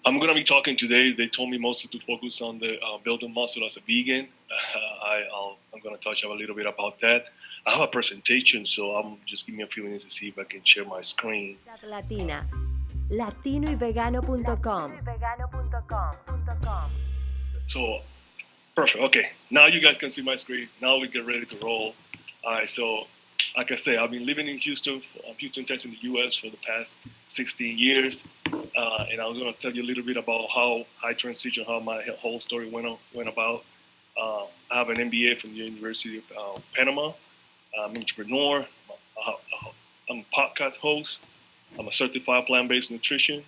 I'm going to be talking today. They told me mostly to focus on the building muscle as a vegan. I'm going to touch up a little bit about that. I have a presentation, so I'm just give me a few minutes to see if I can share my screen. Latina, latinoyvegano.com. So, perfect. Okay, now you guys can see my screen. Now we get ready to roll. All right, so like I say, I've been living in Houston, Texas, in the U.S. for the past 16 years. And I'm going to tell you a little bit about how I transitioned, how my whole story went about. I have an MBA from the University of Panama. I'm an entrepreneur. I'm a podcast host. I'm a certified plant-based nutrition.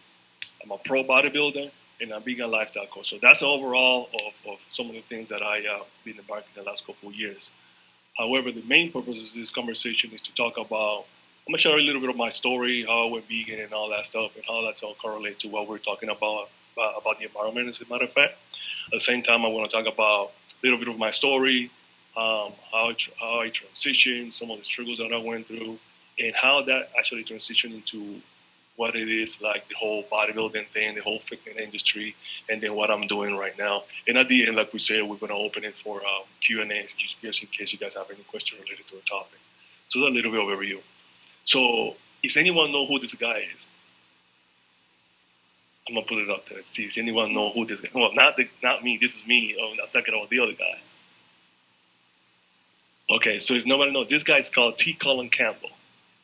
I'm a pro bodybuilder, and I'm a vegan lifestyle coach. So that's the overall of some of the things that I've been embarking in the last couple of years. However, the main purpose of this conversation is to talk about, I'm going to share a little bit of my story, how I went vegan and all that stuff, and how that's all correlates to what we're talking about the environment, as a matter of fact. At the same time, I want to talk about a little bit of my story, how I transitioned, some of the struggles that I went through, and how that actually transitioned into what it is, like the whole bodybuilding thing, the whole fitness industry, and then what I'm doing right now. And at the end, like we said, we're going to open it for Q&A, just in case you guys have any question related to the topic. So that's a little bit overview. So, does anyone know who this guy is? I'm gonna put it up there. See, does anyone know who this guy? Well, not me. This is me. I'm talking about the other guy. Okay, so does nobody know? This guy is called T. Colin Campbell.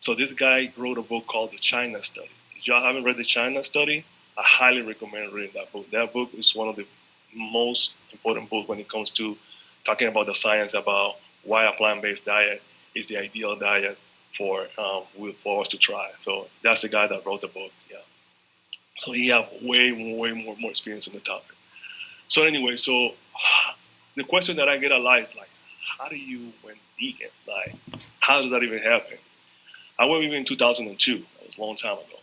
So this guy wrote a book called The China Study. If y'all haven't read The China Study, I highly recommend reading that book. That book is one of the most important books when it comes to talking about the science about why a plant-based diet is the ideal diet for us to try. So that's the guy that wrote the book. Yeah. So he have way more experience on the topic. So anyway, so the question that I get a lot is like, how do you went vegan? Like, how does that even happen? I went vegan in 2002. That was a long time ago.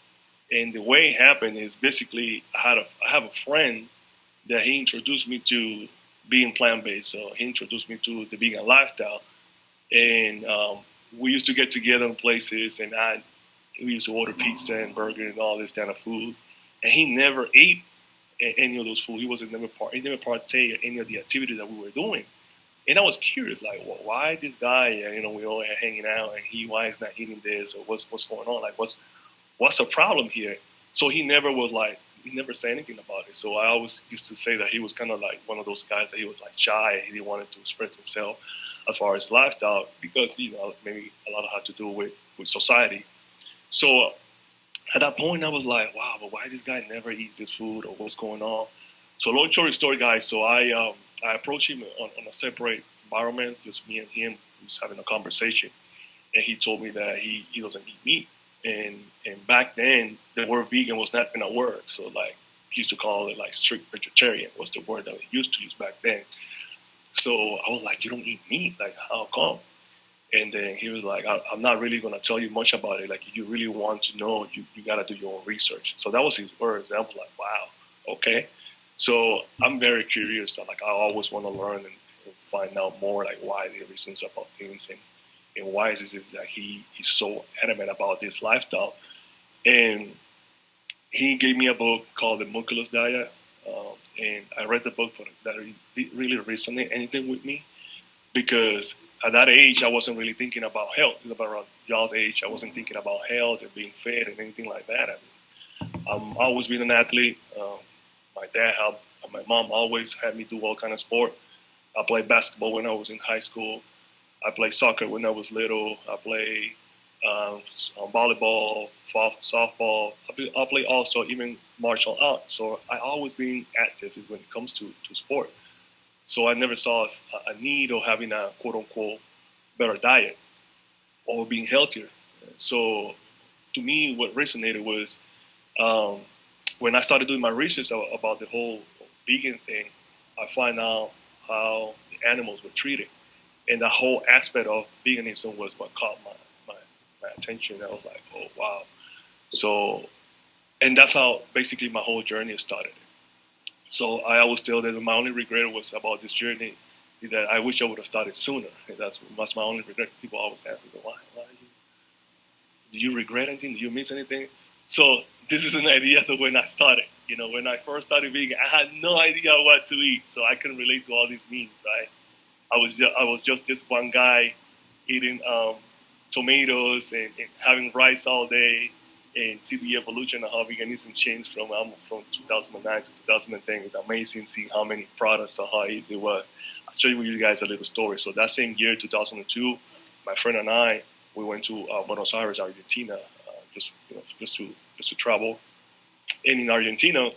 And the way it happened is basically I have a friend that he introduced me to being plant-based. So he introduced me to the vegan lifestyle. And we used to get together in places, and we used to order pizza and burger and all this kind of food. And he never ate any of those food. He never partake in any of the activities that we were doing. And I was curious, like, well, why this guy? We all hanging out, and why is not eating this, or what's going on? Like, what's the problem here? So he never said anything about it. So I always used to say that he was kind of like one of those guys that he was like shy. He didn't want to express himself as far as lifestyle because maybe a lot had to do with society. So at that point, I was like, wow, but why this guy never eats this food, or what's going on? So long story, guys. So I approached him on a separate environment, just me and him, just having a conversation, and he told me that he doesn't eat meat. And back then, the word vegan was not gonna work. So like, he used to call it like strict vegetarian was the word that we used to use back then. So I was like, you don't eat meat? Like, how come? And then he was like, I'm not really gonna tell you much about it. Like, if you really want to know, you gotta do your own research. So that was his words. I was like, wow, okay. So I'm very curious. Like, I always want to learn and find out more, like why the reasons about things and why is it that he's so adamant about this lifestyle. And he gave me a book called The Muculus Diet, and I read the book, but that didn't really resonate anything with me because at that age I wasn't really thinking about health. It was about y'all's age. I wasn't thinking about health and being fit and anything like that. I've always been an athlete. My dad helped. My mom always had me do all kind of sport. I played basketball when I was in high school. I played soccer when I was little. I played volleyball, softball. I play also even martial arts. So I always been active when it comes to sport. So I never saw a need of having a quote unquote better diet or being healthier. So to me, what resonated was when I started doing my research about the whole vegan thing, I find out how the animals were treated. And the whole aspect of veganism was what caught my attention. I was like, oh, wow. So, and that's how basically my whole journey started. So I always tell that my only regret was about this journey is that I wish I would have started sooner. And that's my only regret. People always ask me, why do you regret anything? Do you miss anything? So this is an idea to when I started. When I first started vegan, I had no idea what to eat, so I couldn't relate to all these memes, right? I was just this one guy eating tomatoes and having rice all day, and see the evolution of how veganism changed from 2009 to 2010. It's amazing seeing how many products or how easy it was. I'll show you guys a little story. So that same year, 2002, my friend and I, we went to Buenos Aires, Argentina, just to travel. And in Argentina,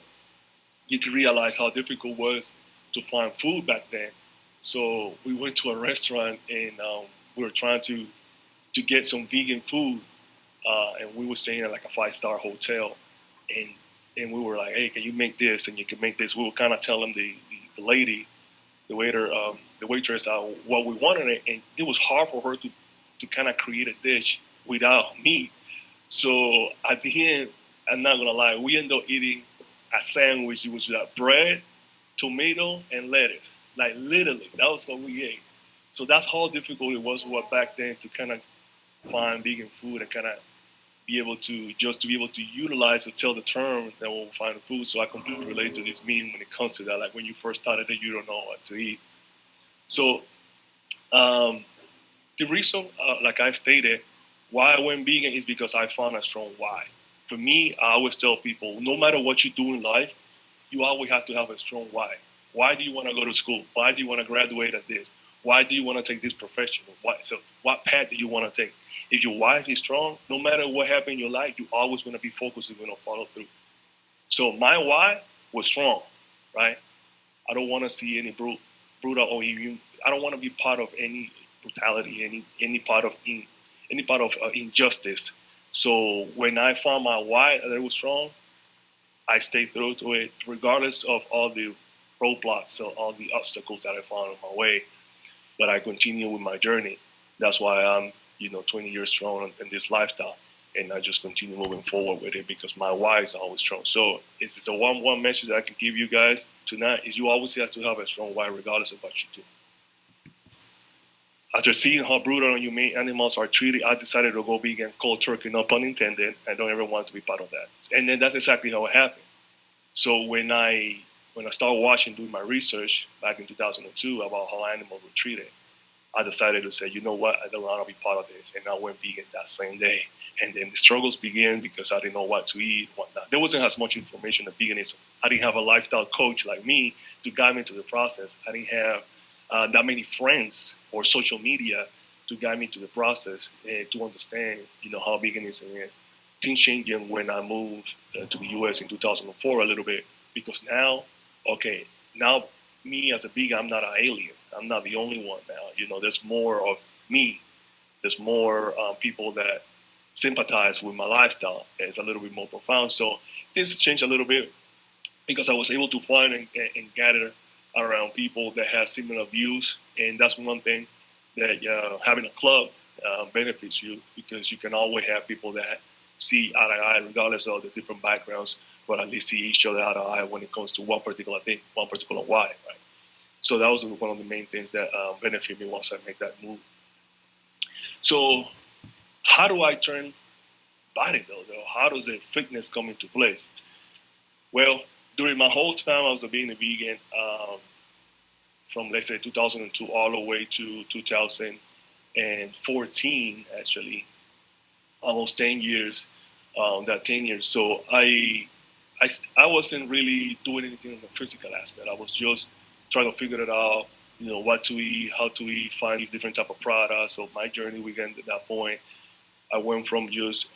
you could realize how difficult it was to find food back then. So we went to a restaurant and we were trying to get some vegan food, and we were staying at like a 5-star hotel, and we were like, hey, can you make this and you can make this? We were kind of telling the lady, the waiter, the waitress, what we wanted, and it was hard for her to kind of create a dish without meat. So at the end, I'm not gonna lie, we ended up eating a sandwich. It was like bread, tomato, and lettuce. Like literally, that was what we ate. So that's how difficult it was back then to kind of find vegan food and kind of be able to utilize or tell the term that we'll find the food. So I completely relate to this meme when it comes to that. Like when you first started it, you don't know what to eat. So um, the reason, like I stated, why I went vegan is because I found a strong why. For me, I always tell people, no matter what you do in life, you always have to have a strong why. Why do you want to go to school? Why do you want to graduate at this? Why do you want to take this profession? So what path do you want to take? If your why is strong, no matter what happens in your life, you always going to be focused and going to follow through. So my why was strong, right? I don't want to see any brutal or even, I don't want to be part of any brutality, any part of injustice. So when I found my why that it was strong, I stayed through to it, regardless of all the roadblocks, so all the obstacles that I found on my way. But I continue with my journey. That's why I'm, 20 years strong in this lifestyle, and I just continue moving forward with it because my why is always strong. So it's a one message that I can give you guys tonight is you always have to have a strong why, regardless of what you do. After seeing how brutal and humane animals are treated, I decided to go vegan cold turkey, no pun intended. I don't ever want to be part of that. And then that's exactly how it happened. So when I started watching, doing my research back in 2002 about how animals were treated, I decided to say, you know what, I don't want to be part of this. And I went vegan that same day. And then the struggles began because I didn't know what to eat, whatnot. There wasn't as much information on veganism. I didn't have a lifestyle coach like me to guide me through the process. I didn't have that many friends or social media to guide me through the process and to understand, how veganism is. Things changing when I moved to the U.S. in 2004 a little bit because now me as a vegan, I'm not an alien. I'm not the only one now. There's more of me. There's more people that sympathize with my lifestyle. It's a little bit more profound. So this changed a little bit because I was able to find and gather around people that have similar views. And that's one thing that having a club benefits you because you can always have people that see eye to eye, regardless of the different backgrounds, but at least see each other eye to eye when it comes to one particular thing, one particular why, right? So that was one of the main things that benefited me once I made that move. So how do I turn bodybuilder? How does the fitness come into place? Well, during my whole time I was being a vegan, from let's say 2002 all the way to 2014, actually, almost 10 years. That 10 years, so I wasn't really doing anything in the physical aspect. I was just trying to figure it out, what to eat, how to eat, find different type of products. So my journey began at that point. I went from just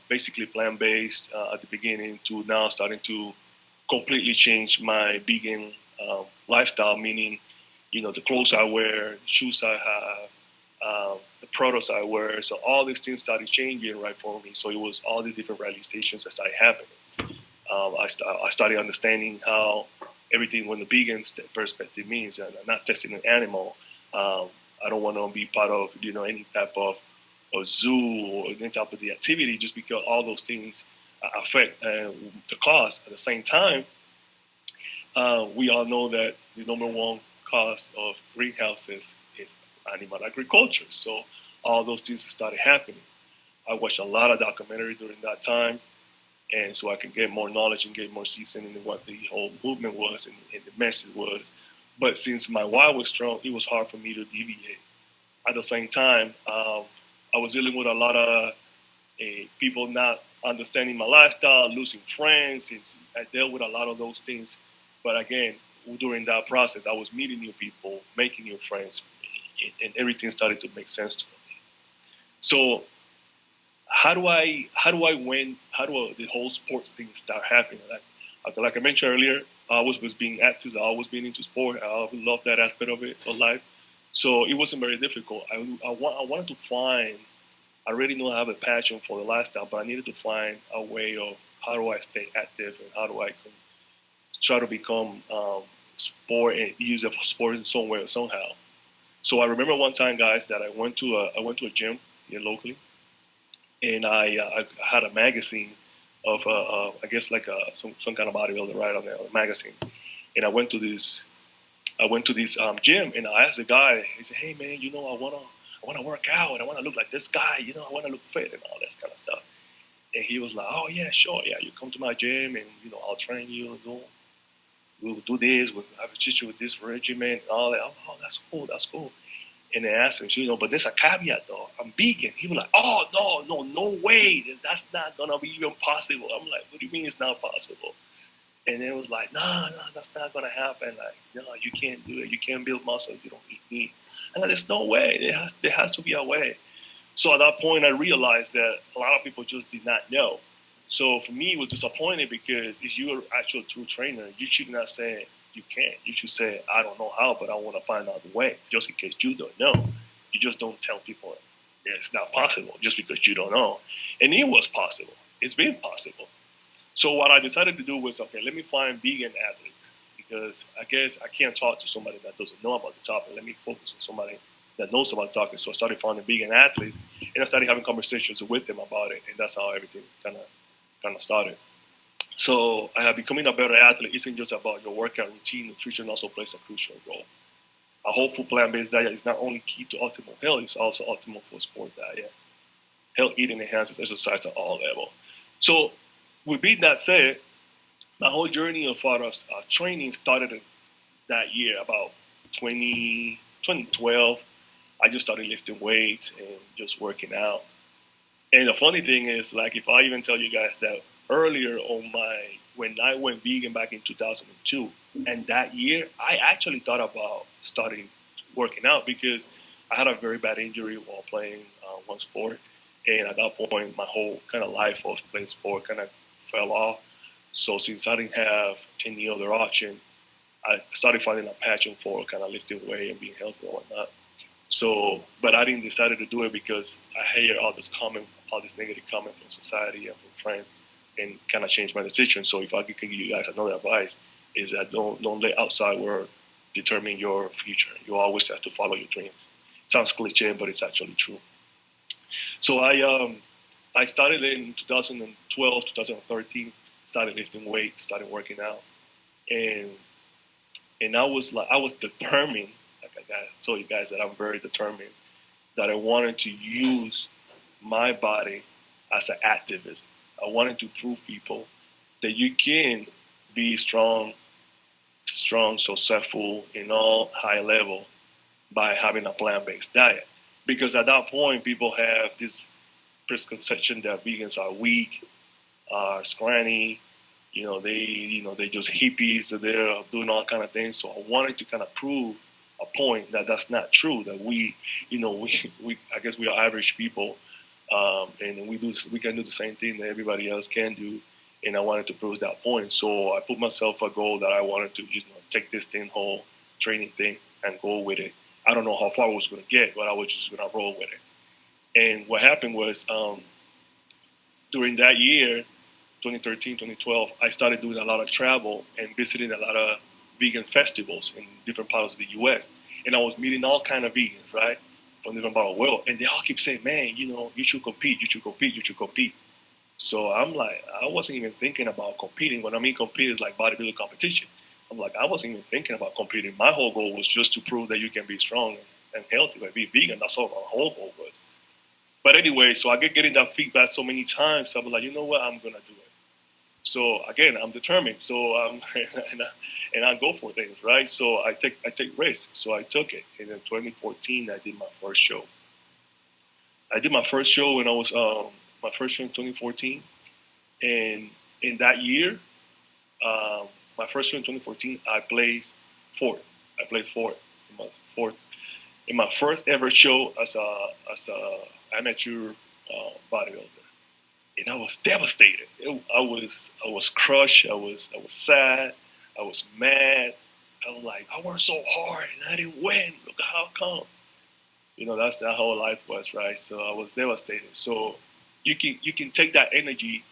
basically plant-based at the beginning to now starting to completely change my vegan lifestyle, meaning, the clothes I wear, the shoes I have, the products I wear. So all these things started changing right for me. So it was all these different realizations that started happening. I started understanding how everything when the vegan perspective means that I'm not testing an animal. I don't want to be part of any type of zoo or any type of the activity just because all those things affect the cost. At the same time, we all know that the number one cause of greenhouses is animal agriculture. So all those things started happening. I watched a lot of documentary during that time, and so I can get more knowledge and get more seasoning in what the whole movement was and the message was. But since my why was strong, it was hard for me to deviate. At the same time, I was dealing with a lot of people not understanding my lifestyle, losing friends. I dealt with a lot of those things. But again, during that process, I was meeting new people, making new friends, and everything started to make sense to me. So how do the whole sports thing start happening? Like I mentioned earlier, I was being active. I always been into sport. I always loved that aspect of it of life. So it wasn't very difficult. I wanted to find. I already know I have a passion for the lifestyle, but I needed to find a way of how do I stay active and how do I try to become sport and use a sport in some way or somehow. So I remember one time, guys, that I went to a gym here locally, and I had a magazine of I guess like some kind of bodybuilder right on the magazine, and I went to this gym and I asked the guy. He said, "Hey man, I wanna work out. I wanna look like this guy. I wanna look fit and all this kind of stuff." And he was like, "Oh yeah, sure, yeah. You come to my gym and I'll train you. We'll do this. I will teach you with this regimen and all that." Oh, that's cool. That's cool. And I asked him, but there's a caveat though. I'm vegan. He was like, "Oh no way. That's not gonna be even possible." I'm like, "What do you mean it's not possible?" And it was like, no, that's not gonna happen. Like, no, you can't do it. You can't build muscle if you don't eat meat. And like, there's no way. There has to be a way. So at that point, I realized that a lot of people just did not know. So for me, it was disappointing because if you're an actual true trainer, you should not say you can't. You should say, I don't know how, but I want to find out the way, just in case you don't know. You just don't tell people it's not possible just because you don't know. And it was possible. It's been possible. So what I decided to do was, okay, let me find vegan athletes because I guess I can't talk to somebody that doesn't know about the topic. Let me focus on somebody that knows about the topic. So I started finding vegan athletes, and I started having conversations with them about it, and that's how everything kind of started. So becoming a better athlete isn't just about your workout routine. Nutrition also plays a crucial role. A whole food plant-based diet is not only key to optimal health; it's also optimal for a sport diet. Health eating enhances exercise at all levels. So with that said, my whole journey of training started that year, about 2012. I just started lifting weights and just working out. And the funny thing is, like, if I even tell you guys that earlier when I went vegan back in 2002, and that year, I actually thought about starting working out because I had a very bad injury while playing one sport. And at that point, my whole kind of life of playing sport kind of fell off. So since I didn't have any other option, I started finding a passion for kind of lifting weight and being healthy and whatnot. So, but I didn't decide to do it because I hear all this negative comment from society and from friends, and kind of changed my decision. So, if I can give you guys another advice, is that don't let outside world determine your future. You always have to follow your dreams. It sounds cliche, but it's actually true. So I started in 2012, 2013. Started lifting weights, started working out, and I was determined. Like I told you guys that I'm very determined that I wanted to use my body as an activist. I wanted to prove people that you can be strong, successful in all high level by having a plant-based diet. Because at that point, people have this misconception that vegans are weak, are scrawny, they just hippies, they're doing all kind of things. So I wanted to kind of prove a point that that's not true. That we I guess we are average people, and we can do the same thing that everybody else can do. And I wanted to prove that point. So I put myself a goal that I wanted to take this whole training thing and go with it. I don't know how far I was going to get, but I was just going to roll with it. And what happened was during that year, 2013, 2012, I started doing a lot of travel and visiting a lot of vegan festivals in different parts of the U.S. And I was meeting all kind of vegans, right, from different parts of the world. And they all keep saying, man, you should compete, you should compete, you should compete. So I'm like, I wasn't even thinking about competing. When I mean compete, is like bodybuilding competition. I'm like, I wasn't even thinking about competing. My whole goal was just to prove that you can be strong and healthy by being vegan. That's all my whole goal was. But anyway, so I get getting that feedback so many times. So I'm like, you know what? I'm going to do it. So again, I'm determined. So and I go for things, right? So I take risks. So I took it. And in 2014, I did my first show. I did my first show when I was my first show in 2014, and in that year, my first show in 2014, I placed fourth. I played fourth. Fourth in my first ever show as a amateur bodybuilder, and I was devastated. I was crushed. I was sad. I was mad. I was like, I worked so hard and I didn't win. Look how come. That's that whole life was, right? So I was devastated. So you can take that energy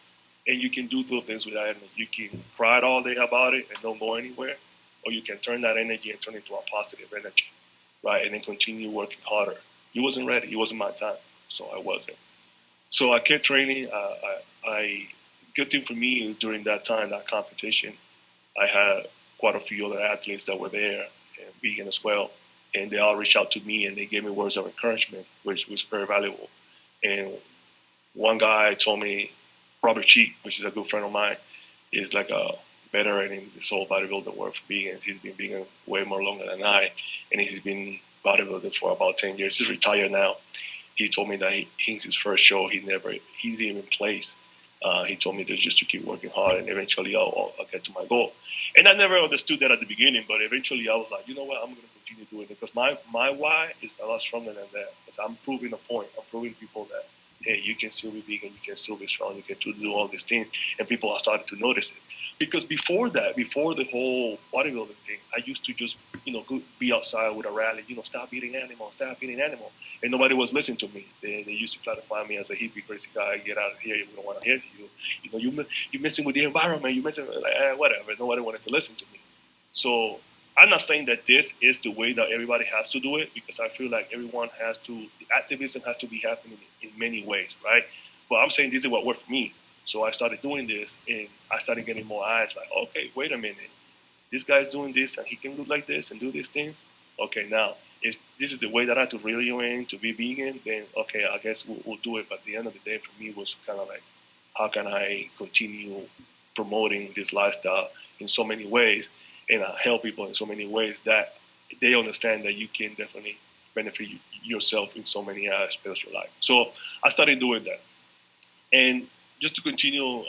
and you can do two things with that energy. You can cry all day about it and don't go anywhere, or you can turn that energy and turn it into a positive energy, right? And then continue working harder. He wasn't ready. It wasn't my time, so I wasn't. So I kept training. Good thing for me is during that time, that competition, I had quite a few other athletes that were there and vegan as well, and they all reached out to me and they gave me words of encouragement, which was very valuable. And one guy told me, Robert Cheek, which is a good friend of mine, is like a veteran in this whole bodybuilding world for vegans. He's been vegan way more longer than I, and he's been bodybuilding for about 10 years. He's retired now. He told me that his first show, he didn't even place. He told me just to keep working hard, and eventually I'll get to my goal. And I never understood that at the beginning, but eventually I was like, you know what, I'm going to continue doing it because my why is a lot stronger than that. Because I'm proving a point. I'm proving people that, hey, you can still be vegan, you can still be strong, you can still do all these things, and people are starting to notice it. Because before that, before the whole bodybuilding thing, I used to just, be outside with a rally, stop eating animals, and nobody was listening to me. They used to try to find me as a hippie, crazy guy, get out of here, we don't want to hear you. You're messing with the environment, you're messing with, whatever. Nobody wanted to listen to me. So I'm not saying that this is the way that everybody has to do it, because I feel like everyone has to, the activism has to be happening in many ways, right? But I'm saying this is what worked for me. So I started doing this and I started getting more eyes like, okay, wait a minute. This guy's doing this and he can look like this and do these things. Okay, now, if this is the way that I have to really aim to be vegan, then okay, I guess we'll do it. But at the end of the day, for me, it was kind of like, how can I continue promoting this lifestyle in so many ways and help people in so many ways that they understand that you can definitely benefit yourself in so many aspects of your life. So I started doing that. And just to continue,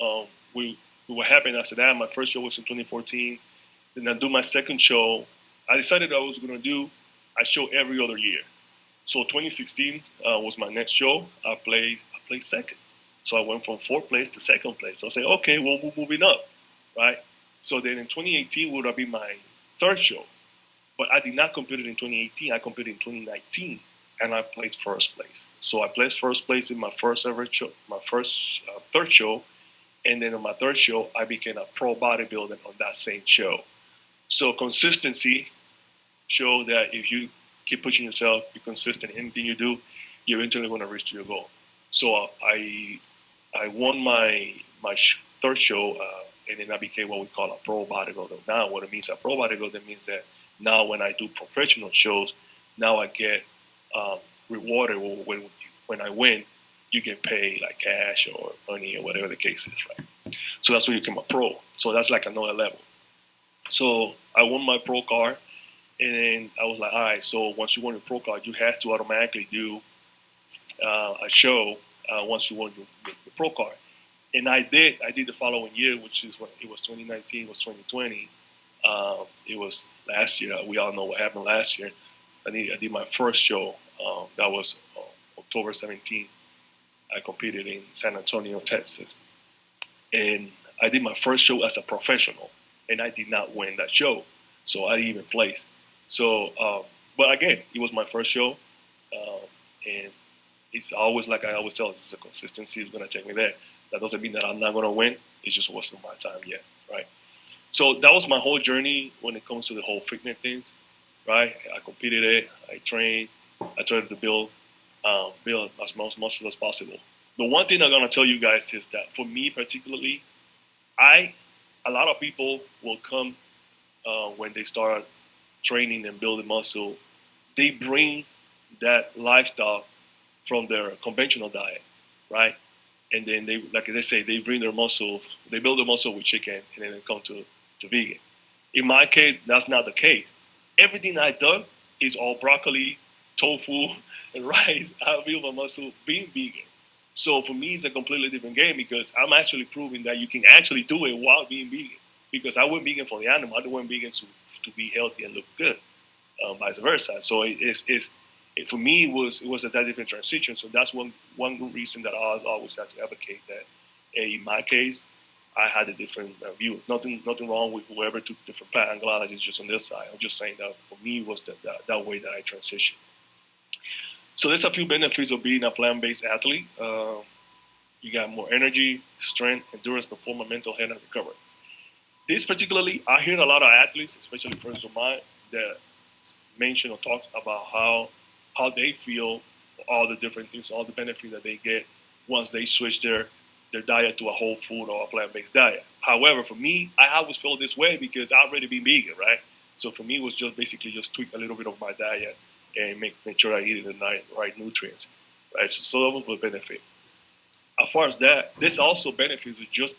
we what happened after that, my first show was in 2014. Then I do my second show. I decided I was going to do a show every other year. So 2016 was my next show. I played second. So I went from fourth place to second place. So I said, okay, well, we're moving up, right? So then in 2018 would have been my third show. But I did not compete in 2018. I competed in 2019, and I placed first place. So I placed first place in my first ever show, my first third show. And then on my third show, I became a pro bodybuilder on that same show. So consistency show that if you keep pushing yourself, be consistent in anything you do, you're eventually going to reach your goal. So I won my third show, and then I became what we call a pro bodybuilder. Now, what it means a pro bodybuilder means that now when I do professional shows, now I get rewarded when I win. You get paid like cash or money or whatever the case is, right? So that's when you become a pro. So that's like another level. So I won my pro card, and then I was like, all right. So once you won your pro card, you have to automatically do a show once you won your pro card. And I did. I did the following year, which is when it was 2019, it was 2020. It was last year. We all know what happened last year. I did my first show. That was October 17th. I competed in San Antonio, Texas. And I did my first show as a professional, and I did not win that show. So I didn't even place. So, but again, it was my first show. And it's always like I always tell, it's a consistency is going to take me there. That doesn't mean that I'm not going to win. It just wasn't my time yet, right? So that was my whole journey when it comes to the whole fitness things, right? I competed it, I trained, I tried to build as much as possible. The one thing I'm going to tell you guys is that for me particularly, a lot of people will come when they start training and building muscle. They bring that lifestyle from their conventional diet, right? and then they, like they say, they bring their muscle, they build their muscle with chicken, and then they come to vegan. In my case, that's not the case. Everything I've done is all broccoli, tofu, and rice. I build my muscle being vegan. So for me, it's a completely different game because I'm actually proving that you can actually do it while being vegan. Because I went vegan for the animal, I went vegan to be healthy and look good, vice versa. So for me, it was a that different transition. So that's one good reason that I always have to advocate that. In my case, I had a different view. Nothing wrong with whoever took a different path. I'm glad it's just on this side. I'm just saying that for me, it was that way that I transitioned. So there's a few benefits of being a plant-based athlete. You got more energy, strength, endurance, performance, mental health, and recovery. This particularly, I hear a lot of athletes, especially friends of mine, that mention or talk about how they feel, all the different things, all the benefits that they get once they switch their diet to a whole food or a plant-based diet. However, for me, I always felt this way because I've already been vegan, right? So for me, it was just basically just tweak a little bit of my diet and make sure I eat the right nutrients, right? So that was the benefit. As far as that, this also benefits of just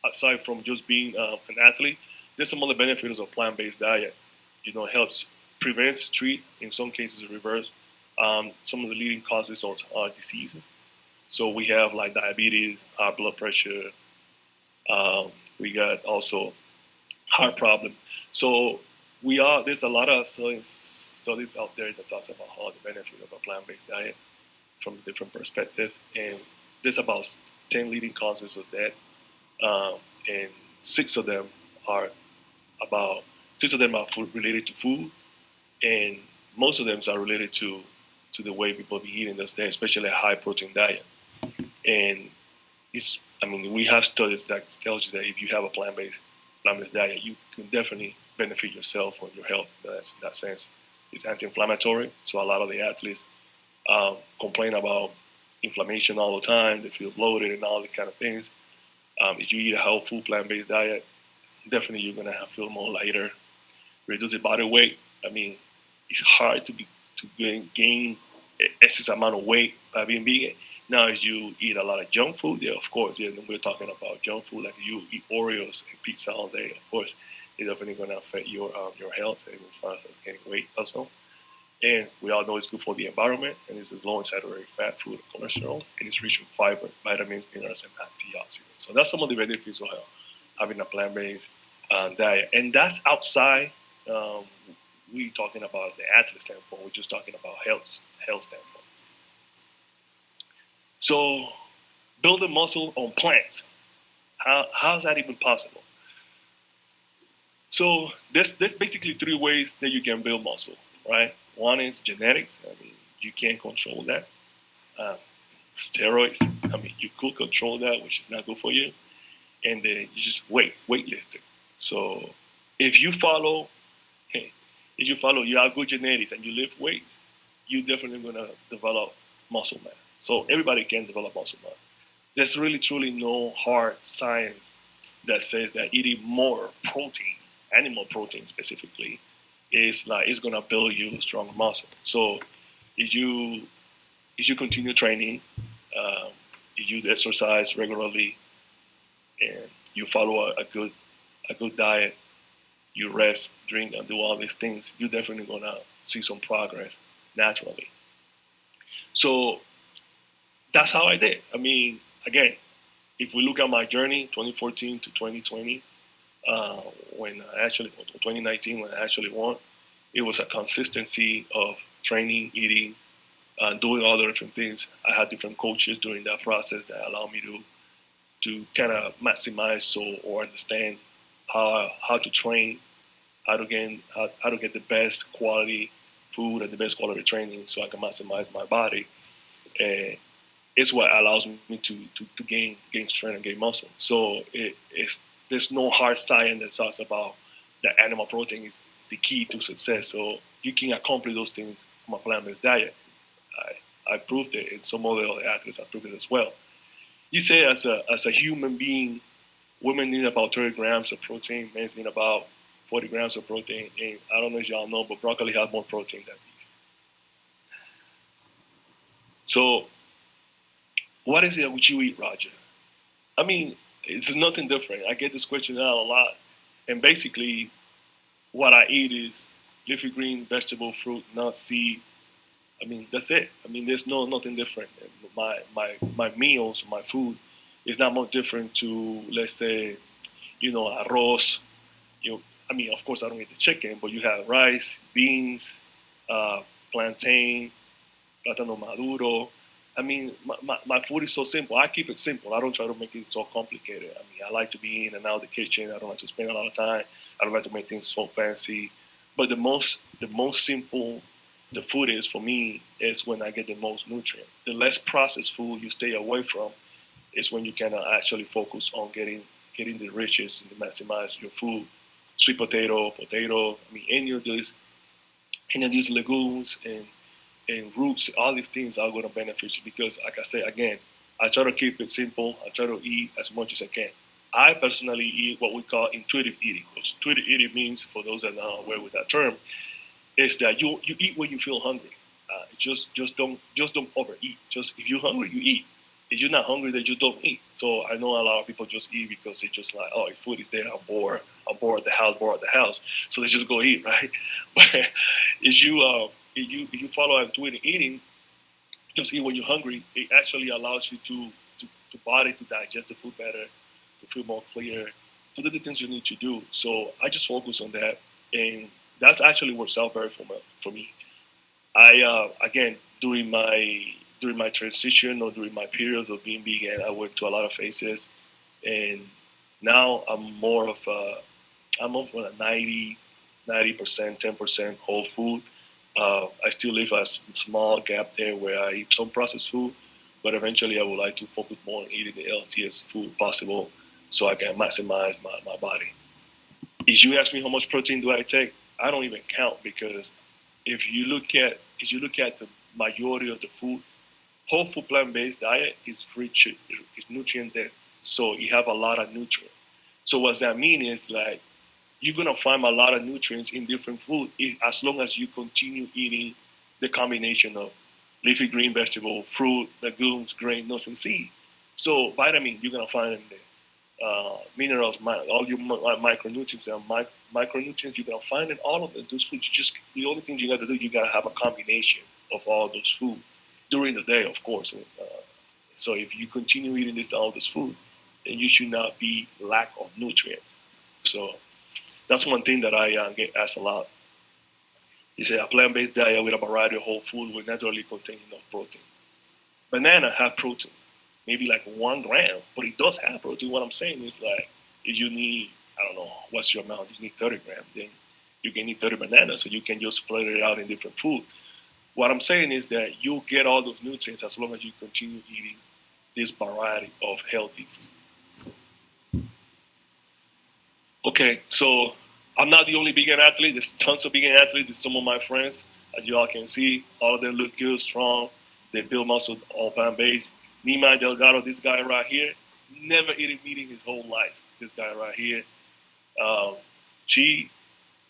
aside from just being an athlete, there's some other benefits of plant-based diet. It helps prevent, treat, in some cases reverse some of the leading causes of diseases. So we have like diabetes, high blood pressure. We got also heart problem. So there's a lot of studies out there that talks about how the benefit of a plant-based diet from a different perspective. And there's about 10 leading causes of that. And six of them are food related to food, and most of them are related to the way people be eating those days, especially a high protein diet. And we have studies that tells you that if you have a plant-based diet, you can definitely benefit yourself or your health. In that sense, it's anti-inflammatory. So a lot of the athletes complain about inflammation all the time. They feel bloated and all these kind of things. If you eat a whole food plant-based diet, definitely you're gonna feel more lighter, reduce your body weight. It's hard to gain excess amount of weight by being vegan. Now, if you eat a lot of junk food, yeah, of course, yeah, we're talking about junk food. Like if you eat Oreos and pizza all day, of course, it's definitely gonna affect your health and as far as gaining weight also. And we all know it's good for the environment, and it's low in saturated fat, food, and cholesterol, and it's rich in fiber, vitamins, minerals, and antioxidants. So that's some of the benefits of having a plant-based diet. And that's outside. We're talking about the athlete standpoint. We're just talking about health standpoint. So building muscle on plants. How's that even possible? So there's basically three ways that you can build muscle, right? One is genetics. You can't control that. Steroids. You could control that, which is not good for you. And then you just weightlifting. So if you follow, you have good genetics and you lift weights, you're definitely gonna develop muscle mass. So everybody can develop muscle mass. There's really truly no hard science that says that eating more protein, animal protein specifically, is gonna build you strong muscle. So if you continue training, if you exercise regularly, and you follow a good diet, you rest, drink, and do all these things, you're definitely gonna see some progress naturally. So that's how I did. Again, if we look at my journey, 2014 to 2020, 2019 when I actually won, it was a consistency of training, eating, doing all the different things. I had different coaches during that process that allowed me to kind of maximize or understand how to train, how to get the best quality food and the best quality training so I can maximize my body. And it's what allows me to gain strength and gain muscle. So there's no hard science that talks about that animal protein is the key to success. So you can accomplish those things from a plant-based diet. I proved it, and some other athletes have proved it as well. You say as a human being, women need about 30 grams of protein, men need about 40 grams of protein. And I don't know if y'all know, but broccoli has more protein than beef. So what is it which you eat, Roger? I mean, it's nothing different. I get this question out a lot, and basically, what I eat is leafy green, vegetable, fruit, nuts, seed. I mean, that's it. I mean, there's nothing different. My meals, my food, is not much different to, let's say, arroz. I mean, of course, I don't eat the chicken, but you have rice, beans, uh, plantain, plátano maduro. I mean, my food is so simple. I keep it simple. I don't try to make it so complicated. I mean, I like to be in and out of the kitchen. I don't like to spend a lot of time. I don't like to make things so fancy. But the most simple the food is for me is when I get the most nutrient. The less processed food you stay away from is when you can actually focus on getting the riches and maximize your food. Sweet potato. I mean, any of these legumes and roots, all these things are going to benefit you because, like I said, again, I try to keep it simple. I try to eat as much as I can. I personally eat what we call intuitive eating. Which intuitive eating means, for those that are not aware with that term, is that you eat when you feel hungry. Just don't overeat. Just if you're hungry, you eat. If you're not hungry, then you don't eat. So I know a lot of people just eat because they just like, oh, if food is there, I'm bored at the house. So they just go eat, right? But if you follow intuitive eating, just eat when you're hungry. It actually allows you to body to digest the food better, to feel more clear, to do the things you need to do. So I just focus on that, and that's actually works out very for me. I again during my transition or during my period of being vegan, I went to a lot of phases, and now I'm of a 90% 10% whole food. I still leave a small gap there where I eat some processed food, but eventually I would like to focus more on eating the healthiest food possible so I can maximize my body. If you ask me how much protein do I take, I don't even count because if you look at the majority of the food, whole food plant based diet is rich, is nutrient dense, so you have a lot of nutrients. So what that mean is like you're gonna find a lot of nutrients in different food as long as you continue eating the combination of leafy green vegetable, fruit, legumes, grain, nuts, and seed. So vitamin you're gonna find in there. Minerals, all your micronutrients and micronutrients, you're gonna find in all of those foods. The only thing you gotta do, you gotta have a combination of all those food during the day, of course. So if you continue eating all this food, then you should not be lack of nutrients. So that's one thing that I get asked a lot. Is a plant-based diet with a variety of whole food will naturally contain enough protein. Banana have protein, maybe like 1 gram, but it does have protein. What I'm saying is like if you need, I don't know, what's your amount? You need 30 grams, then you can eat 30 bananas, so you can just split it out in different food. What I'm saying is that you get all those nutrients as long as you continue eating this variety of healthy food. Okay, so I'm not the only vegan athlete. There's tons of vegan athletes. There's some of my friends, as you all can see. All of them look good, strong. They build muscle all plant based. Nima Delgado, this guy right here, never eaten meat in his whole life. This guy right here. Um, she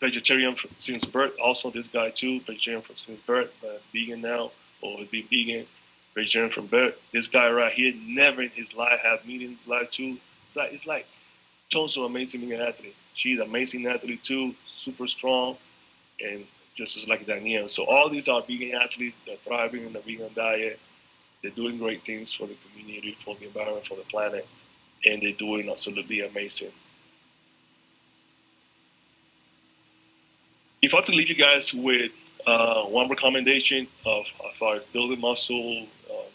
vegetarian since birth. Also, this guy too, vegetarian since birth, but vegan now, or has been vegan, vegetarian from birth. This guy right here, never in his life had meat in his life too. It's like tons of amazing vegan athlete. She's an amazing athlete too, super strong, and just as like Danielle. So all these are vegan athletes. They're thriving in the vegan diet. They're doing great things for the community, for the environment, for the planet, and they're doing absolutely amazing. If I could leave you guys with one recommendation of as far as building muscle,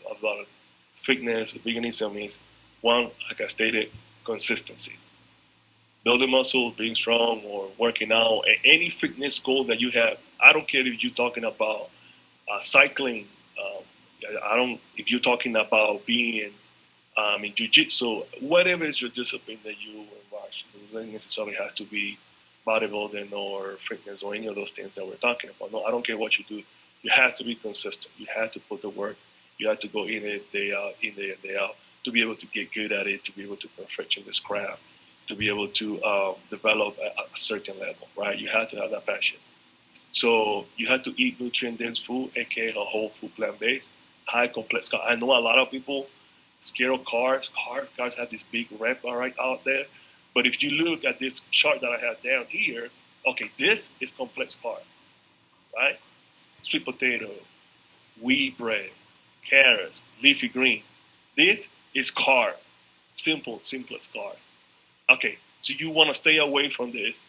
about fitness, veganism is one, like I stated, consistency. Building muscle, being strong, or working out, and any fitness goal that you have. I don't care if you're talking about cycling. I don't. If you're talking about being in jiu-jitsu, whatever is your discipline that you watch, it doesn't necessarily have to be bodybuilding or fitness or any of those things that we're talking about. No, I don't care what you do. You have to be consistent. You have to put the work. You have to go in it day out, in there, day out, to be able to get good at it, to be able to perfection this craft, to be able to develop a certain level, right? You have to have that passion. So you have to eat nutrient dense food, aka a whole food plant based, high complex. I know a lot of people scared of cars. Cars have this big rep right out there. But if you look at this chart that I have down here, okay, this is complex carb, right? Sweet potato, wheat bread, carrots, leafy green. This is carb, simplest carb. Okay, so you want to stay away from this,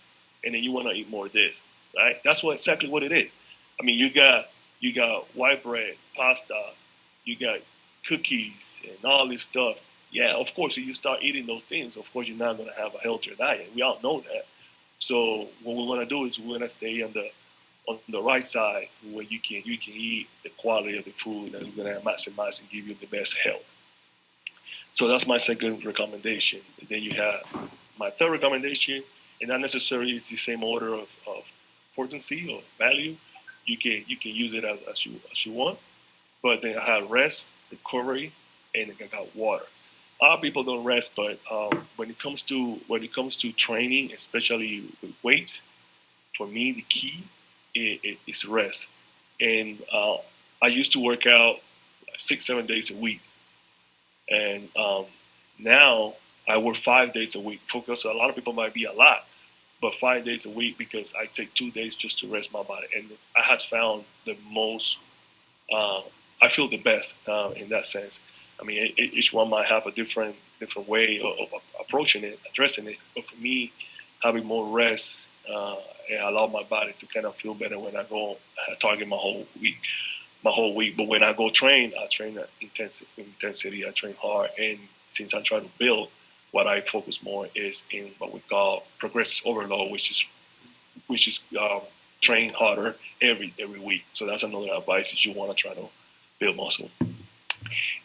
and then you want to eat more of this, right? That's exactly what it is. I mean, you got white bread, pasta, you got cookies, and all this stuff. Yeah, of course, if you start eating those things, of course, you're not going to have a healthier diet. We all know that. So what we want to do is we want to stay on the right side where you can eat the quality of the food that is going to maximize and give you the best health. So that's my second recommendation. And then you have my third recommendation, and not necessarily it's the same order of potency or value. You can use it as you want. But then I have rest, recovery, and I got water. A lot of people don't rest, but when it comes to training, especially with weights, for me the key is rest. And I used to work out 6-7 days a week, and now I work 5 days a week. Focus. A lot of people might be a lot, but 5 days a week because I take 2 days just to rest my body, and I have found the most. I feel the best in that sense. I mean, each one might have a different way of approaching it, addressing it. But for me, having more rest and allow my body to kind of feel better when I go target my whole week. But when I go train, I train at intensity. I train hard, and since I try to build, what I focus more is in what we call progressive overload, which is train harder every week. So that's another advice if you want to try to build muscle.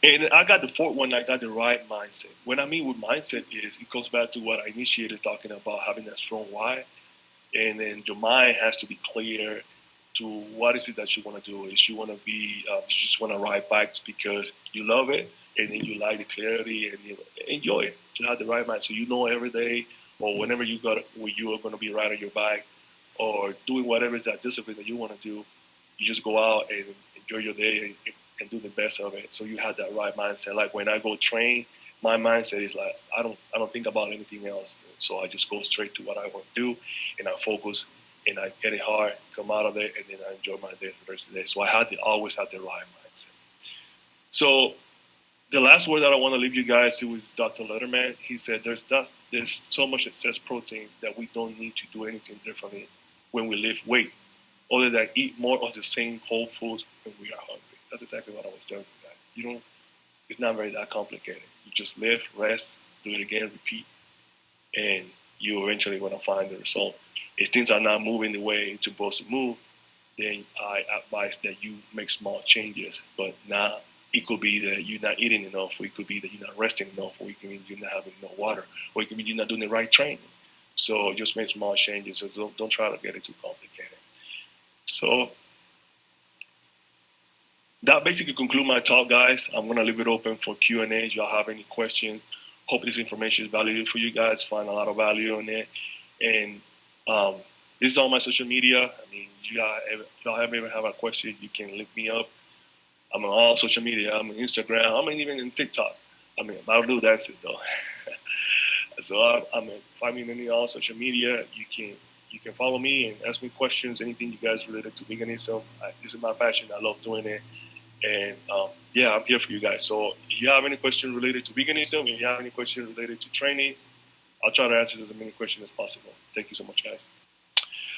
And I got the fourth one. I got the right mindset. What I mean with mindset is it goes back to what I initiated talking about, having that strong why, and then your mind has to be clear to what is it that you want to do. Is you want to be, you just want to ride bikes because you love it, and then you like the clarity and you enjoy it. To have the right mind, so you know every day or whenever you are going to be riding your bike or doing whatever is that discipline that you want to do, you just go out and enjoy your day and do the best of it. So you have that right mindset. Like when I go train, my mindset is like I don't think about anything else. So I just go straight to what I want to do, and I focus, and I get it hard, come out of it, and then I enjoy my day for the rest of the day. So I always have the right mindset. So the last word that I want to leave you guys was Dr. Letterman. He said there's so much excess protein that we don't need to do anything differently when we lift weight, other than eat more of the same whole foods when we are hungry. That's exactly what I was telling you guys. It's not very that complicated. You just lift, rest, do it again, repeat, and you eventually going to find the result. If things are not moving the way it's supposed to move, then I advise that you make small changes, but not. It could be that you're not eating enough, or it could be that you're not resting enough, or it could mean you're not having enough water, or it could be you're not doing the right training. So just make small changes. So don't try to get it too complicated. So that basically concludes my talk, guys. I'm gonna leave it open for Q&A. If y'all have any questions, hope this information is valuable for you guys. Find a lot of value in it. And this is on my social media. I mean, if y'all ever have a question, you can link me up. I'm on all social media. I'm on Instagram. I'm even in TikTok. I mean, I don't do dances though. So find me on all social media. You can follow me and ask me questions. Anything you guys related to veganism. This is my passion. I love doing it. And yeah, I'm here for you guys. So if you have any question related to veganism, if you have any question related to training, I'll try to answer as many questions as possible. Thank you so much, guys.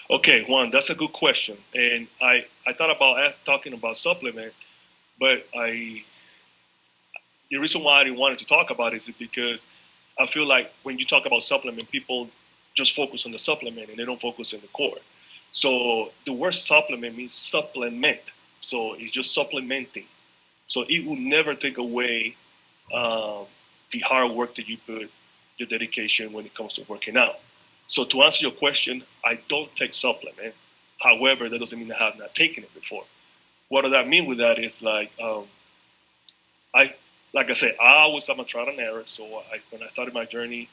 Okay, Juan, that's a good question. And I thought about talking about supplement. But the reason why I didn't want to talk about it is because I feel like when you talk about supplement, people just focus on the supplement and they don't focus on the core. So the word supplement means supplement. So it's just supplementing. So it will never take away the hard work that you put, your dedication when it comes to working out. So to answer your question, I don't take supplement. However, that doesn't mean I have not taken it before. What does that mean with that is like I said, I'm a trial and error. So when I started my journey,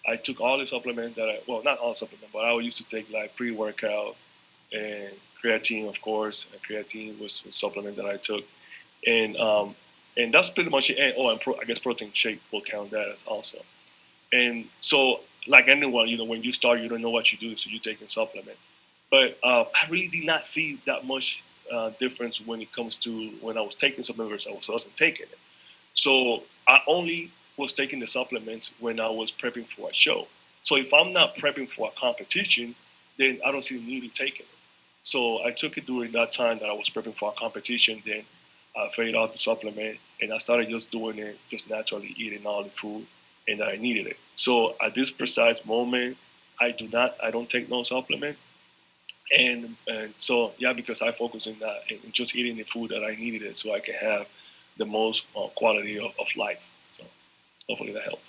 I took all the supplements not all supplements, but I used to take like pre-workout and creatine, of course. And creatine was supplements that I took. And And that's pretty much it. And, I guess protein shake will count that as also. And so, like anyone, when you start, you don't know what you do, so you take a supplement. But I really did not see that much difference when it comes to when I was taking supplements versus I wasn't taking it. So I only was taking the supplements when I was prepping for a show. So if I'm not prepping for a competition, then I don't see the need to take it. So I took it during that time that I was prepping for a competition. Then I faded out the supplement, and I started just doing it, just naturally eating all the food, and I needed it. So at this precise moment, I don't take no supplement, and so yeah, because I focus on that and just eating the food that I needed it, so I can have the most quality of life. So hopefully that helps.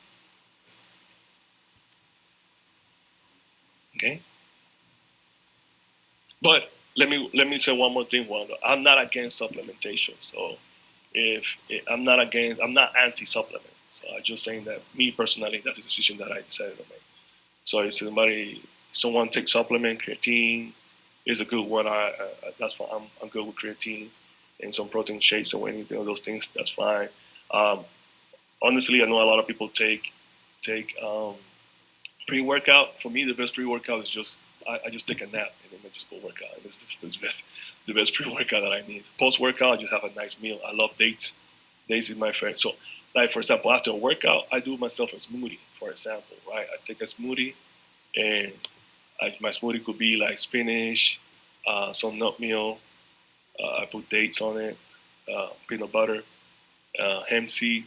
Okay. But let me say one more thing, Wanda. I'm not against supplementation. So I'm not anti-supplement. So I'm just saying that me personally, that's a decision that I decided to make. So if someone takes supplement, creatine is a good one. That's fine. I'm good with creatine and some protein shakes or anything of those things. That's fine. Um, Honestly, I know a lot of people take pre-workout. For me, the best pre-workout is just I just take a nap and then I just go work out. It's the best pre-workout that I need. Post-workout, I just have a nice meal. I love dates. Dates is my favorite. So, like for example, after a workout, I do myself a smoothie. For example, right? I take a smoothie, and my smoothie could be like spinach, some nut meal. I put dates on it, peanut butter, hemp seed.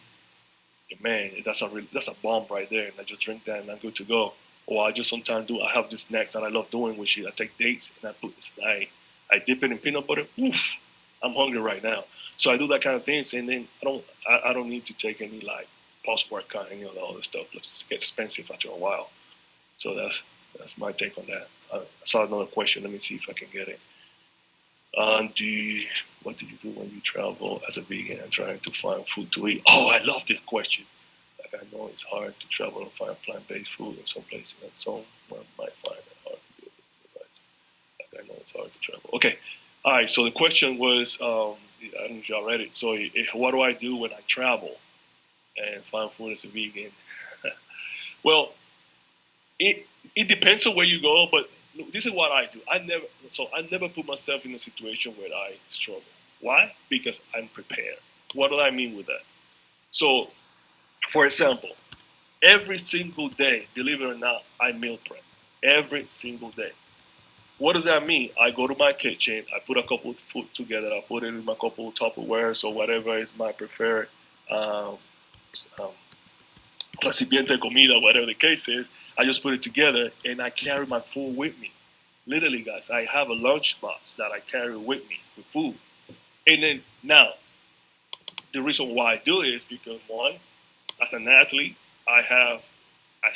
Man, that's a bomb right there. And I just drink that and I'm good to go. Or I just sometimes do. I have these snacks that I love doing, which is I take dates and I dip it in peanut butter. Oof, I'm hungry right now. So I do that kind of things, and then I don't need to take any like post workout, any of all this stuff. Let's get expensive after a while. So that's my take on that. I saw another question. Let me see if I can get it. What do you do when you travel as a vegan and trying to find food to eat? Oh, I love this question. Like I know it's hard to travel and find plant-based food in some places, and some might find it hard to do it. Like I know it's hard to travel. Okay, all right. So the question was, I don't know if y'all read it. So, what do I do when I travel and find food as a vegan? Well, it depends on where you go, but this is what I do. I never put myself in a situation where I struggle. Why? Because I'm prepared. What do I mean with that? So, for example, every single day, believe it or not, I meal prep. Every single day. What does that mean? I go to my kitchen, I put a couple of food together, I put it in my couple of Tupperwares or whatever is my preferred um, um, recipiente de comida, whatever the case is. I just put it together and I carry my food with me. Literally, guys, I have a lunch box that I carry with me with food. And then now, the reason why I do it is because one, as an athlete, I have I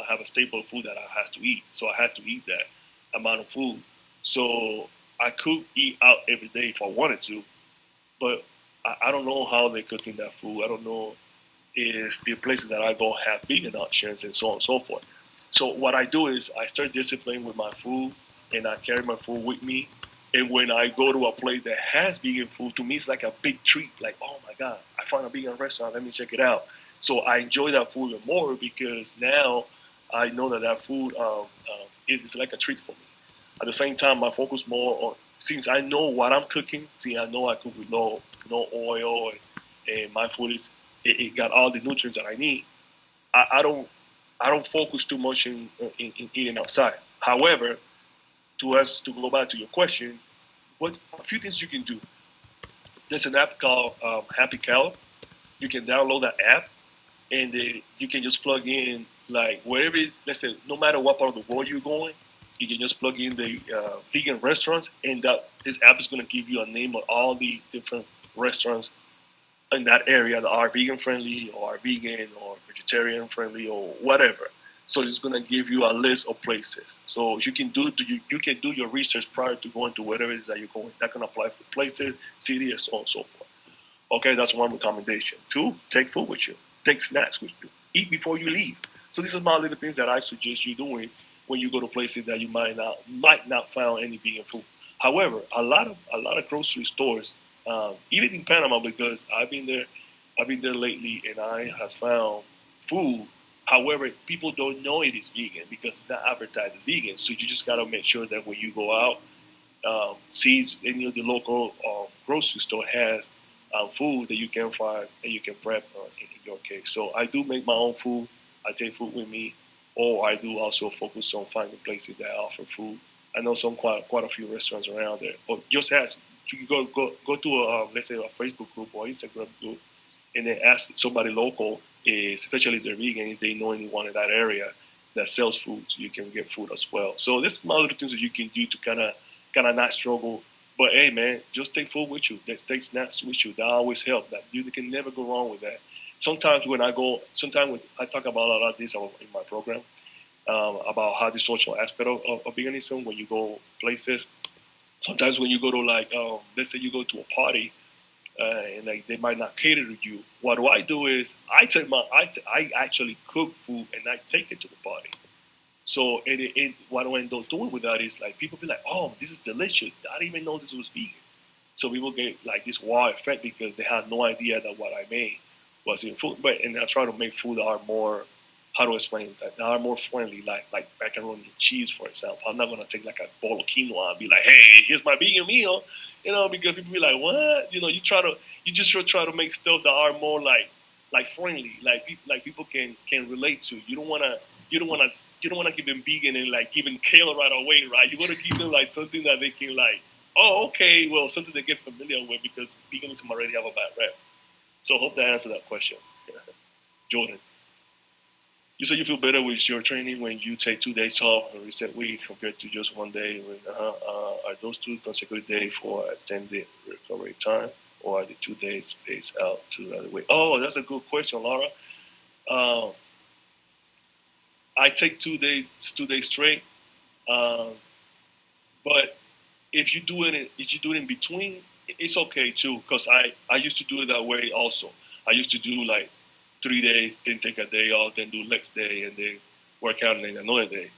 have a staple of food that I have to eat. So I had to eat that amount of food. So I could eat out every day if I wanted to, but I don't know how they're cooking that food. I don't know is the places that I go have vegan options and so on and so forth. So what I do is I start discipline with my food and I carry my food with me. And when I go to a place that has vegan food, to me it's like a big treat. Like, oh my God, I found a vegan restaurant. Let me check it out. So I enjoy that food even more because now I know that that food is like a treat for me. At the same time, I focus more on since I know what I'm cooking. See, I know I cook with no oil, and my food it got all the nutrients that I need. I don't focus too much in eating outside. However, to go back to your question, what a few things you can do. There's an app called Happy Cow. You can download that app, and you can just plug in like wherever is. Let's say no matter what part of the world you're going, you can just plug in the vegan restaurants, and that this app is going to give you a name of all the different restaurants in that area that are vegan friendly or are vegan or vegetarian friendly or whatever. So it's gonna give you a list of places. So you can do your research prior to going to whatever it is that you're going. That can apply for places, cities, and so on and so forth. Okay, that's one recommendation. Two, take food with you. Take snacks with you. Eat before you leave. So these are my little things that I suggest you doing when you go to places that you might not find any vegan food. However, a lot of grocery stores even in Panama, because I've been there lately, and I have found food. However, people don't know it is vegan because it's not advertised as vegan. So you just gotta make sure that when you go out, sees any of the local grocery store has food that you can find and you can prep in your case. So I do make my own food. I take food with me, or I do also focus on finding places that offer food. I know some quite a few restaurants around there. Or just ask. You can go to a let's say a Facebook group or Instagram group, and then ask somebody local, especially if they're vegan, if they know anyone in that area that sells food, so you can get food as well. So this is some other things that you can do to kind of not struggle. But hey, man, just take food with you. Take snacks with you. That always help. That you can never go wrong with that. Sometimes when I talk about a lot of this in my program about how the social aspect of veganism. When you go places, sometimes when you go to like, let's say you go to a party and like they might not cater to you. What do I do is I actually cook food and I take it to the party. So what I end up doing with that is like people be like, oh, this is delicious. I didn't even know this was vegan. So people get like this wow effect because they had no idea that what I made was in food. But and I try to make food that are more, how to explain that are more friendly, like macaroni and cheese, for example. I'm not gonna take like a bowl of quinoa and be like, hey, here's my vegan meal, because people be like, what? You just try to make stuff that are more like friendly, like people can relate to. You don't wanna keep them vegan and like give them kale right away, right? You wanna keep them like something that they can like, oh, okay, well, something they get familiar with because veganism already have a bad rep. So I hope that answered that question. Jordan, you said you feel better with your training when you take 2 days off a reset week compared to just one day. Are those two consecutive days for extended recovery time, or are the 2 days spaced out to the other way? Oh, that's a good question, Laura. Uh, I take 2 days straight, um, but if you do it in between, it's okay too. Because I used to do it that way also. I used to do like 3 days, then take a day off, then do next day, and then work out and then another day.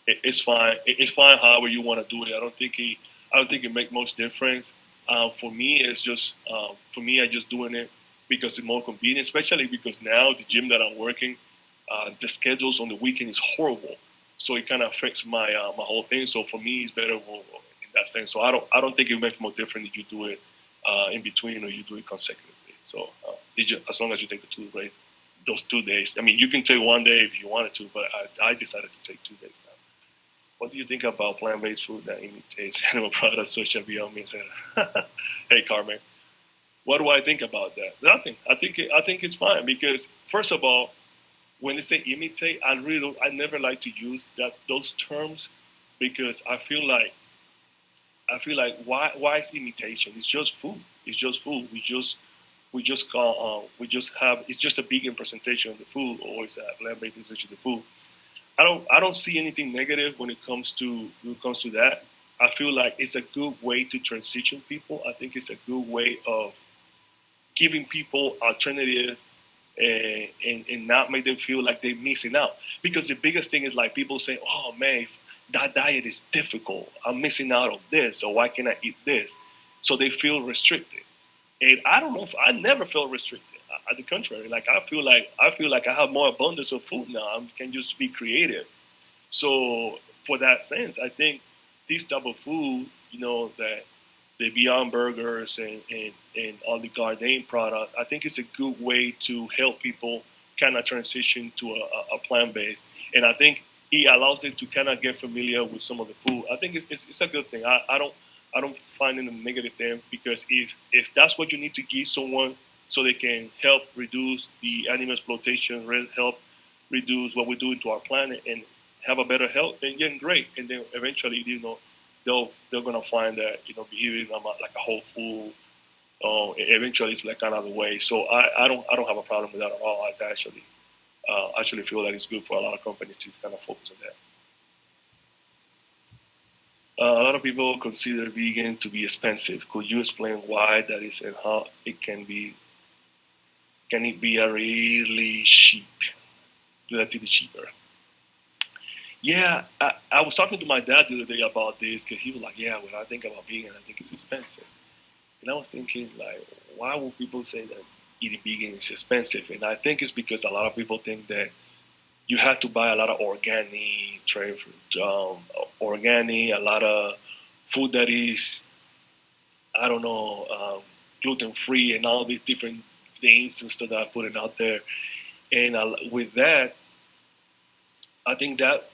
It's fine. It's fine however you want to do it. I don't think it make much difference. For me, it's just for me. I just doing it because it's more convenient, especially because now the gym that I'm working, the schedules on the weekend is horrible, so it kind of affects my whole thing. So for me, it's better in that sense. So I don't think it makes more difference if you do it in between or you do it consecutively. So as long as you take the those 2 days. I mean, you can take one day if you wanted to, but I decided to take 2 days now. What do you think about plant-based food that imitates animal products such as Beyond Meat? Hey, Carmen, what do I think about that? Nothing. I think it's fine because first of all, when they say imitate, I never like to use those terms because I feel like why is imitation? It's just food. It's just food. We just have it's just a vegan presentation of the food or it's a plant-based presentation of the food. I don't see anything negative when it comes to that. I feel like it's a good way to transition people. I think it's a good way of giving people alternative and not make them feel like they're missing out. Because the biggest thing is like people say, oh man, that diet is difficult. I'm missing out on this, or why can't I eat this? So they feel restricted. And I don't know if I never felt restricted. At the contrary, like I feel like I have more abundance of food now. I can just be creative. So for that sense, I think this type of food, that the Beyond Burgers and all the Gardein product, I think it's a good way to help people kind of transition to a plant based. And I think it allows them to kind of get familiar with some of the food. I think it's a good thing. I don't find it a negative thing because if that's what you need to give someone so they can help reduce the animal exploitation, help reduce what we're doing to our planet, and have a better health, then yeah, great. And then eventually, they're gonna find that eating like a whole food. Eventually, it's like another way. So I don't have a problem with that at all. I actually feel that it's good for a lot of companies to kind of focus on that. A lot of people consider vegan to be expensive. Could you explain why that is and how it can be? Can it be a really cheap, relatively cheaper? Yeah, I was talking to my dad the other day about this because he was like, "Yeah, when I think about vegan, I think it's expensive." And I was thinking, like, why would people say that eating vegan is expensive? And I think it's because a lot of people think that you have to buy a lot of organic, organic, a lot of food that is, I don't know, gluten free and all these different things and stuff that I'm putting out there. And with that, I think that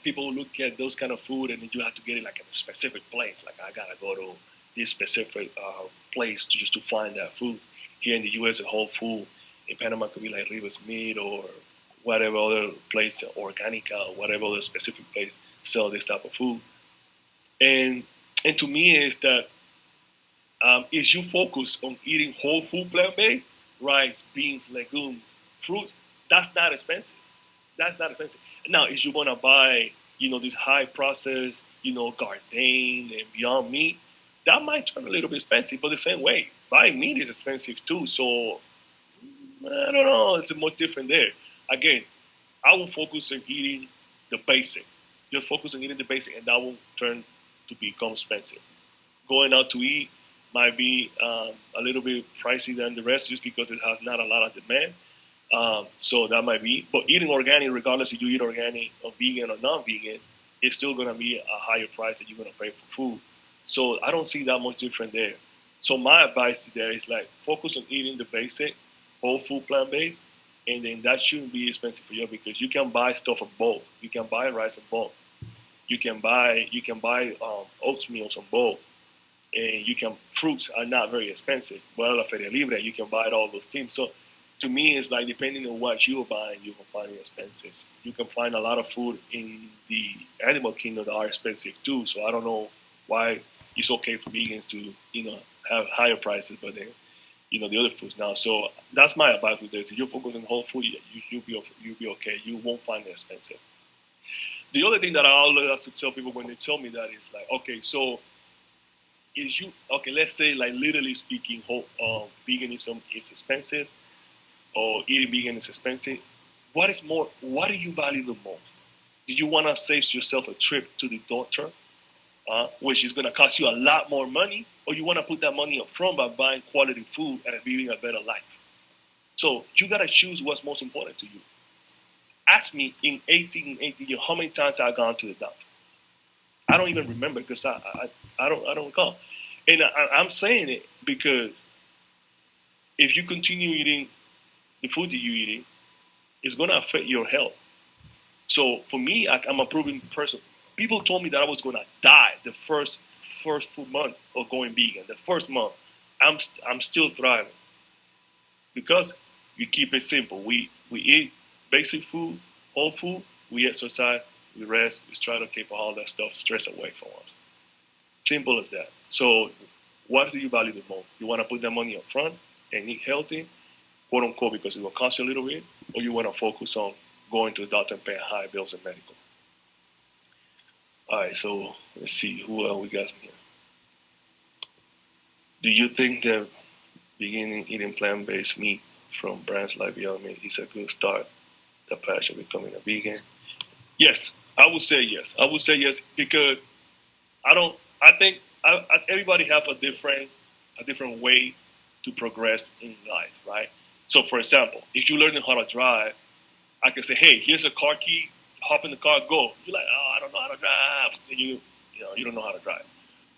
people look at those kind of food and you have to get it like in a specific place. Like I gotta go to this specific place to just to find that food. Here in the U.S., a whole food. In Panama, it could be like Rivers Meat or whatever other place, Organica, or whatever other specific place sell this type of food. And and to me is that is you focus on eating whole food, plant based, rice, beans, legumes, fruit. That's not expensive. That's not expensive. Now, if you want to buy, this high processed, Gardein and Beyond Meat, that might turn a little bit expensive. But the same way, buying meat is expensive too. So I don't know. It's more different there. Again, I will focus on eating the basic. Just focus on eating the basic, and that will turn to become expensive. Going out to eat might be a little bit pricey than the rest, just because it has not a lot of demand. So that might be, but eating organic, regardless if you eat organic or vegan or non-vegan, it's still going to be a higher price that you're going to pay for food. So I don't see that much different there. So my advice there is like focus on eating the basic, whole food, plant based, and then that shouldn't be expensive for you because you can buy stuff in bulk. You can buy rice in bulk. You can buy oats meals in bulk, and you can fruits are not very expensive. Well, la Feria Libre, you can buy all those things. So to me, it's like depending on what you're buying, you can find expenses. You can find a lot of food in the animal kingdom that are expensive too. So I don't know why it's okay for vegans to have higher prices, but then the other foods now. So that's my advice with this. If you focus on whole food, you'll be okay. You won't find it expensive. The other thing that I always have to tell people when they tell me that is like, okay, so is you okay? Let's say like literally speaking, veganism is expensive or eating vegan is expensive. What is more? What do you value the most? Do you want to save yourself a trip to the doctor, which is going to cost you a lot more money, or you want to put that money up front by buying quality food and living a better life? So you got to choose what's most important to you. Ask me in 18 years how many times I've gone to the doctor. I don't even remember because I don't recall. And I'm saying it because if you continue eating the food that you're eating, it's going to affect your health. So for me, I'm a proven person. People told me that I was going to die the first full month of going vegan. The first month, I'm still thriving because we keep it simple. We eat basic food, whole food. We exercise, we rest. We try to keep all that stuff, stress away from us. Simple as that. So, what do you value the most? You want to put that money up front and eat healthy, quote unquote, because it will cost you a little bit, or you want to focus on going to the doctor and paying high bills and medical. All right, so let's see who else we got here. Do you think that beginning eating plant-based meat from brands like Beyond Meat is a good start? The path of becoming a vegan? Yes, I would say yes. I would say yes because I don't. I think everybody have a different way to progress in life, right? So, for example, if you're learning how to drive, I can say, "Hey, here's a car key. Hop in the car, go." You're like, "Oh, I don't know how to drive." And you don't know how to drive.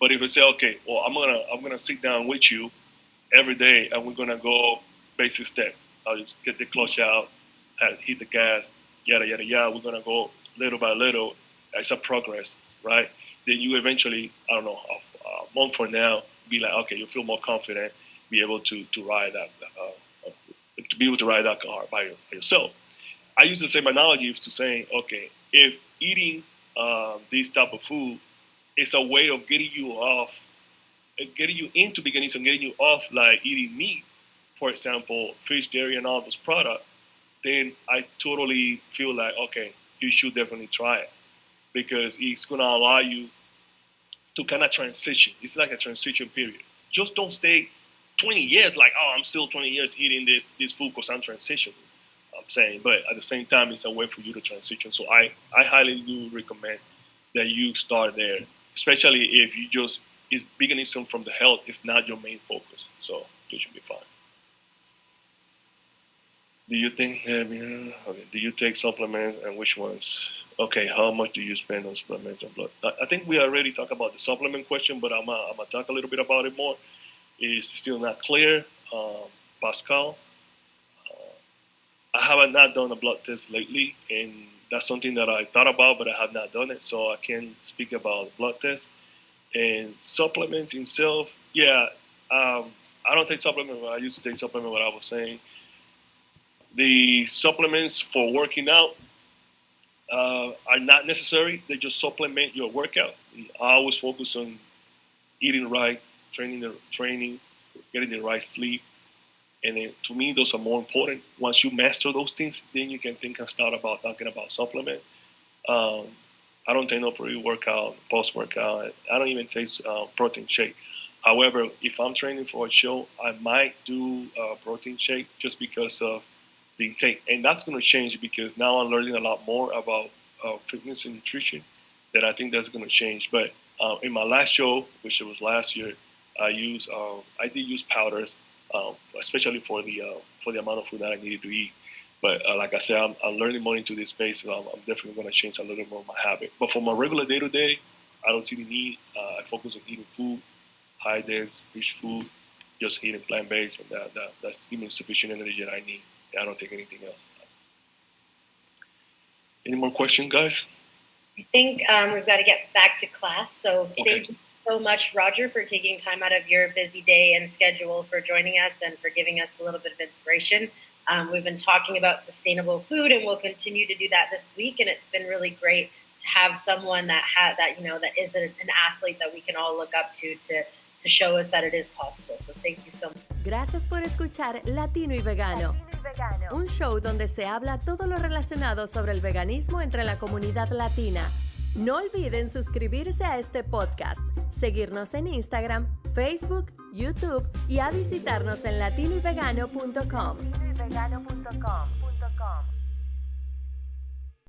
But if I say, "Okay, well, I'm gonna sit down with you every day, and we're gonna go basic step. I'll just get the clutch out, hit the gas, yada yada yada. We're gonna go little by little. It's a progress, right? Then you eventually, I don't know, a month from now, be like, okay, you feel more confident, be able to ride that, to be able to ride that car by yourself. I use the same analogy to saying, okay, if eating this type of food is a way of getting you off, getting you into veganism, getting you off like eating meat, for example, fish, dairy, and all those products, then I totally feel like, okay, you should definitely try it because it's going to allow you to kind of transition. It's like a transition period. Just don't stay 20 years like, oh, I'm still 20 years eating this food because I'm transitioning. I'm saying, but at the same time, it's a way for you to transition. So I highly do recommend that you start there, especially if you just is veganism from the health is not your main focus. So you should be fine. Do you think, okay, do you take supplements and which ones? Okay, how much do you spend on supplements and blood? I think we already talked about the supplement question, but I'm going to talk a little bit about it more. It's still not clear. Pascal, I have not done a blood test lately, and that's something that I thought about, but I have not done it, so I can't speak about blood tests. And supplements itself, yeah, I don't take supplements, but I used to take supplements, what I was saying. The supplements for working out are not necessary. They just supplement your workout. I always focus on eating right, training, getting the right sleep. And then, to me, those are more important. Once you master those things, then you can think and start about talking about supplement. I don't take no pre-workout, post-workout. I don't even take protein shake. However, if I'm training for a show, I might do a protein shake just because of the intake. And that's going to change because now I'm learning a lot more about fitness and nutrition that I think that's going to change. But in my last show, which was last year, I did use powders, especially for the amount of food that I needed to eat. But like I said, I'm learning more into this space, so I'm definitely going to change a little more of my habit. But for my regular day-to-day, I don't see the need. I focus on eating food, high-dense, rich food, just eating plant-based, and that's giving me sufficient energy that I need. I don't take anything else. Any more questions, guys? I think we've got to get back to class. So thank you so much, Roger, for taking time out of your busy day and schedule for joining us and for giving us a little bit of inspiration. We've been talking about sustainable food, and we'll continue to do that this week. And it's been really great to have someone that is an athlete that we can all look up to show us that it is possible. So thank you so much. Gracias por escuchar Latino y Vegano, un show donde se habla todo lo relacionado sobre el veganismo entre la comunidad latina. No olviden suscribirse a este podcast, seguirnos en Instagram, Facebook, YouTube y a visitarnos en latinoyvegano.com.